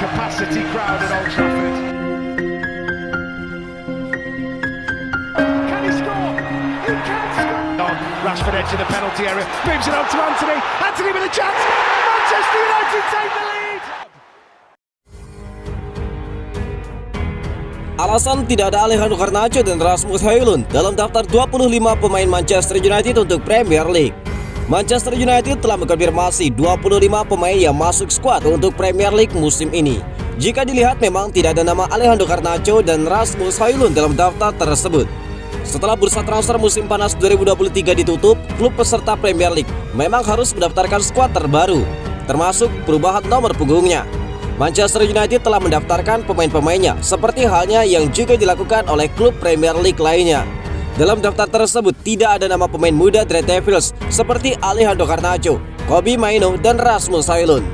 capacity crowd at Old Trafford. Can he score? He can score! On Rashford edge of the penalty area, moves it on to Anthony. Anthony with a chance. Manchester United take the lead. Alasan tidak ada Alejandro Garnacho dan Rasmus Højlund dalam daftar 25 pemain Manchester United untuk Premier League. Manchester United telah mengkonfirmasi 25 pemain yang masuk skuad untuk Premier League musim ini. Jika dilihat memang tidak ada nama Alejandro Garnacho dan Rasmus Højlund dalam daftar tersebut. Setelah bursa transfer musim panas 2023 ditutup, klub peserta Premier League memang harus mendaftarkan skuad terbaru, termasuk perubahan nomor punggungnya. Manchester United telah mendaftarkan pemain-pemainnya seperti halnya yang juga dilakukan oleh klub Premier League lainnya. Dalam daftar tersebut tidak ada nama pemain muda Red Devils seperti Alejandro Garnacho, Kobbie Mainoo, dan Rasmus Højlund.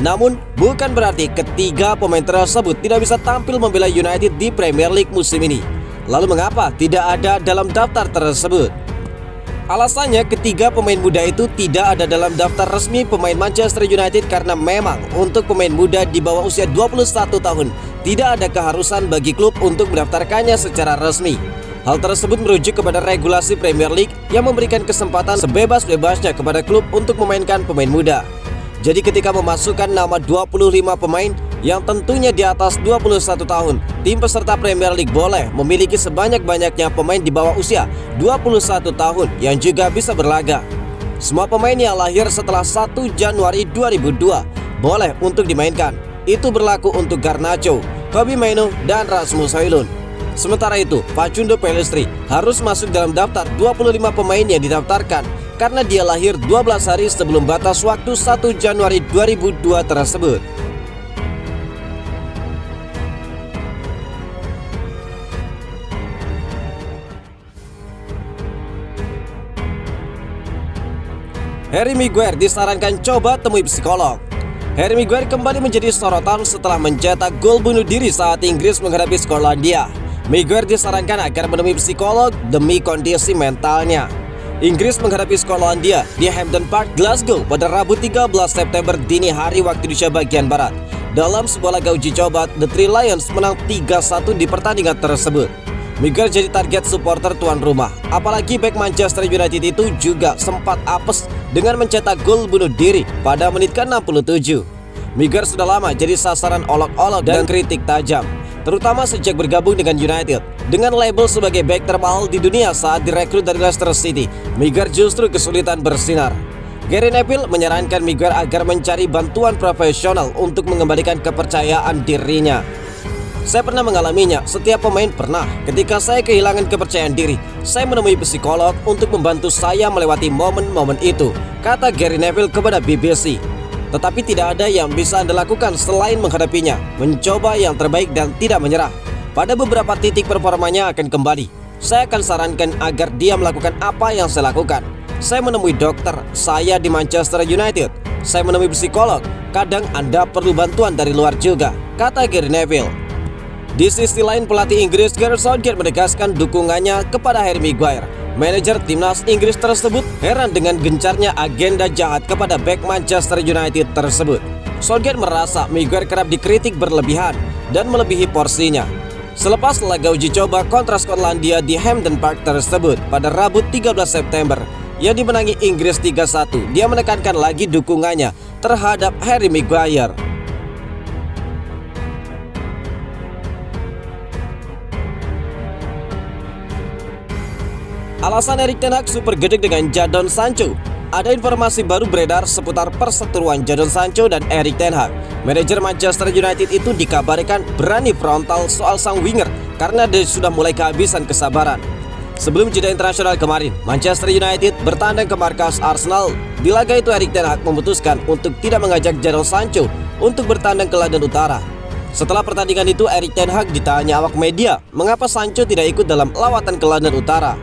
Namun bukan berarti ketiga pemain tersebut tidak bisa tampil membela United di Premier League musim ini. Lalu mengapa tidak ada dalam daftar tersebut? Alasannya ketiga pemain muda itu tidak ada dalam daftar resmi pemain Manchester United karena memang untuk pemain muda di bawah usia 21 tahun tidak ada keharusan bagi klub untuk mendaftarkannya secara resmi. Hal tersebut merujuk kepada regulasi Premier League yang memberikan kesempatan sebebas-bebasnya kepada klub untuk memainkan pemain muda. Jadi ketika memasukkan nama 25 pemain yang tentunya di atas 21 tahun, tim peserta Premier League boleh memiliki sebanyak-banyaknya pemain di bawah usia 21 tahun yang juga bisa berlaga. Semua pemain yang lahir setelah 1 Januari 2002 boleh untuk dimainkan. Itu berlaku untuk Garnacho, Kobbie Mainoo, dan Rasmus Højlund. Sementara itu, Facundo Pellistri harus masuk dalam daftar 25 pemain yang didaftarkan karena dia lahir 12 hari sebelum batas waktu 1 Januari 2002 tersebut. Harry Maguire disarankan coba temui psikolog. Harry Maguire kembali menjadi sorotan setelah mencetak gol bunuh diri saat Inggris menghadapi Skotlandia. Maguire disarankan agar menemui psikolog demi kondisi mentalnya. Inggris menghadapi Skotlandia di Hampden Park, Glasgow pada Rabu 13 September dini hari waktu Indonesia bagian Barat. Dalam sebuah laga uji coba, The Three Lions menang 3-1 di pertandingan tersebut. Maguire jadi target supporter tuan rumah. Apalagi bek Manchester United itu juga sempat apes dengan mencetak gol bunuh diri pada menit ke-67. Maguire sudah lama jadi sasaran olok-olok dan kritik tajam, terutama sejak bergabung dengan United. Dengan label sebagai bek termahal di dunia saat direkrut dari Leicester City, Maguire justru kesulitan bersinar. Gary Neville menyarankan Maguire agar mencari bantuan profesional untuk mengembalikan kepercayaan dirinya. Saya pernah mengalaminya, setiap pemain pernah. Ketika saya kehilangan kepercayaan diri, saya menemui psikolog untuk membantu saya melewati momen-momen itu, kata Gary Neville kepada BBC. Tetapi tidak ada yang bisa Anda lakukan selain menghadapinya, mencoba yang terbaik dan tidak menyerah. Pada beberapa titik performanya akan kembali. Saya akan sarankan agar dia melakukan apa yang saya lakukan. Saya menemui dokter, saya di Manchester United. Saya menemui psikolog, kadang Anda perlu bantuan dari luar juga, kata Gary Neville. Di sisi lain, pelatih Inggris Gareth Southgate menegaskan dukungannya kepada Harry Maguire. Manajer timnas Inggris tersebut heran dengan gencarnya agenda jahat kepada bek Manchester United tersebut. Southgate merasa Maguire kerap dikritik berlebihan dan melebihi porsinya. Selepas laga uji coba kontra Skotlandia di Hampden Park tersebut pada Rabu 13 September yang dimenangi Inggris 3-1, dia menekankan lagi dukungannya terhadap Harry Maguire. Alasan Erik ten Hag super gedek dengan Jadon Sancho. Ada informasi baru beredar seputar perseteruan Jadon Sancho dan Erik ten Hag. Manajer Manchester United itu dikabarkan berani frontal soal sang winger karena dia sudah mulai kehabisan kesabaran. Sebelum jeda internasional kemarin, Manchester United bertandang ke markas Arsenal. Di laga itu Erik ten Hag memutuskan untuk tidak mengajak Jadon Sancho untuk bertandang ke London Utara. Setelah pertandingan itu, Erik ten Hag ditanya awak media mengapa Sancho tidak ikut dalam lawatan ke London Utara.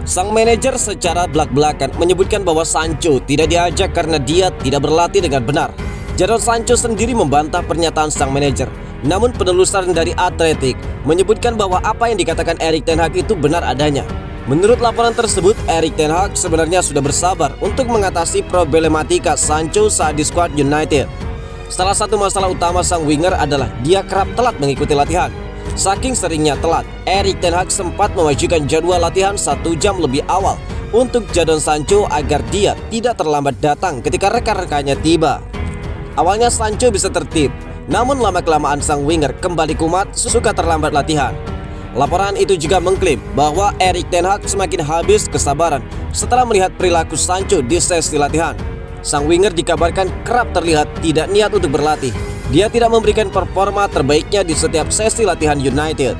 Sang manajer secara belak-belakan menyebutkan bahwa Sancho tidak diajak karena dia tidak berlatih dengan benar. Jadon Sancho sendiri membantah pernyataan sang manajer. Namun penelusuran dari Athletic menyebutkan bahwa apa yang dikatakan Erik ten Hag itu benar adanya. Menurut laporan tersebut, Erik ten Hag sebenarnya sudah bersabar untuk mengatasi problematika Sancho saat di skuad United. Salah satu masalah utama sang winger adalah dia kerap telat mengikuti latihan. Saking seringnya telat, Erik ten Hag sempat memajukan jadwal latihan 1 jam lebih awal untuk Jadon Sancho agar dia tidak terlambat datang ketika rekan-rekannya tiba. Awalnya Sancho bisa tertib, namun lama-kelamaan sang winger kembali kumat suka terlambat latihan. Laporan itu juga mengklaim bahwa Erik ten Hag semakin habis kesabaran setelah melihat perilaku Sancho di sesi latihan. Sang winger dikabarkan kerap terlihat tidak niat untuk berlatih. Dia tidak memberikan performa terbaiknya di setiap sesi latihan United.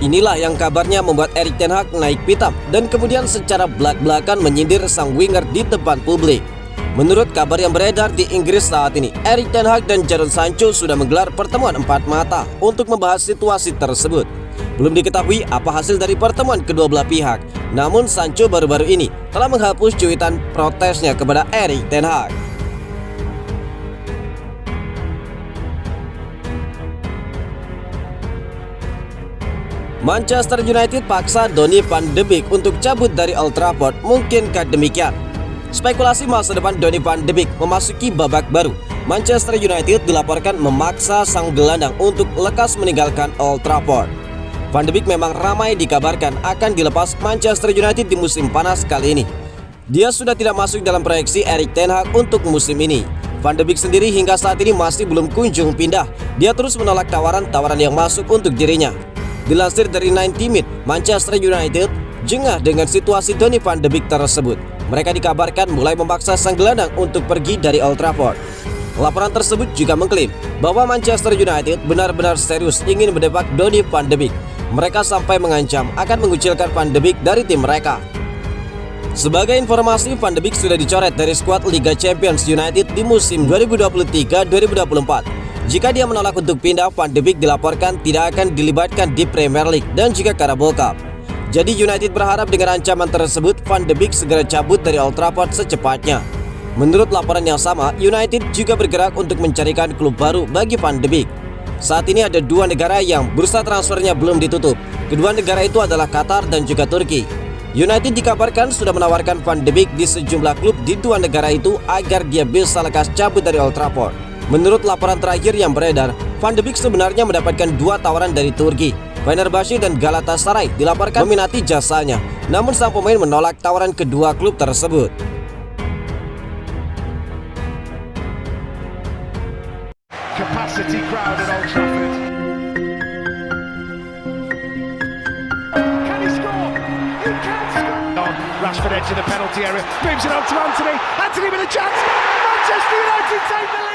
Inilah yang kabarnya membuat Erik ten Hag naik pitam dan kemudian secara belak-belakan menyindir sang winger di depan publik. Menurut kabar yang beredar di Inggris saat ini, Erik ten Hag dan Jadon Sancho sudah menggelar pertemuan 4 mata untuk membahas situasi tersebut. Belum diketahui apa hasil dari pertemuan kedua belah pihak. Namun Sancho baru-baru ini telah menghapus cuitan protesnya kepada Erik ten Hag. Manchester United paksa Donny van de Beek untuk cabut dari Old Trafford. Mungkinkah demikian? Spekulasi masa depan Donny van de Beek memasuki babak baru. Manchester United dilaporkan memaksa sang gelandang untuk lekas meninggalkan Old Trafford. Van de Beek memang ramai dikabarkan akan dilepas Manchester United di musim panas kali ini. Dia sudah tidak masuk dalam proyeksi Erik ten Hag untuk musim ini. Van de Beek sendiri hingga saat ini masih belum kunjung pindah. Dia terus menolak tawaran-tawaran yang masuk untuk dirinya. Dilansir dari 90 Minutes, Manchester United jengah dengan situasi Donny van de Beek tersebut. Mereka dikabarkan mulai memaksa sang gelandang untuk pergi dari Old Trafford. Laporan tersebut juga mengklaim bahwa Manchester United benar-benar serius ingin mendepak Donny van de Beek. Mereka sampai mengancam akan mengucilkan Van de Beek dari tim mereka. Sebagai informasi, Van de Beek sudah dicoret dari skuad Liga Champions United di musim 2023-2024. Jika dia menolak untuk pindah, Van de Beek dilaporkan tidak akan dilibatkan di Premier League dan juga Carabao Cup. Jadi United berharap dengan ancaman tersebut Van de Beek segera cabut dari Old Trafford secepatnya. Menurut laporan yang sama, United juga bergerak untuk mencarikan klub baru bagi Van de Beek. Saat ini ada 2 negara yang bursa transfernya belum ditutup. Kedua negara itu adalah Qatar dan juga Turki. United dikabarkan sudah menawarkan Van de Beek di sejumlah klub di 2 negara itu agar dia bisa lekas cabut dari Old Trafford. Menurut laporan terakhir yang beredar, Van de Beek sebenarnya mendapatkan 2 tawaran dari Turki. Fenerbahce dan Galatasaray dilaporkan meminati jasanya, namun sang pemain menolak tawaran kedua klub tersebut. Capacity crowd at Old Trafford. Can he score? He can score. Rashford edge of the penalty area, moves it on to Anthony. Anthony with a chance. Manchester United take the lead.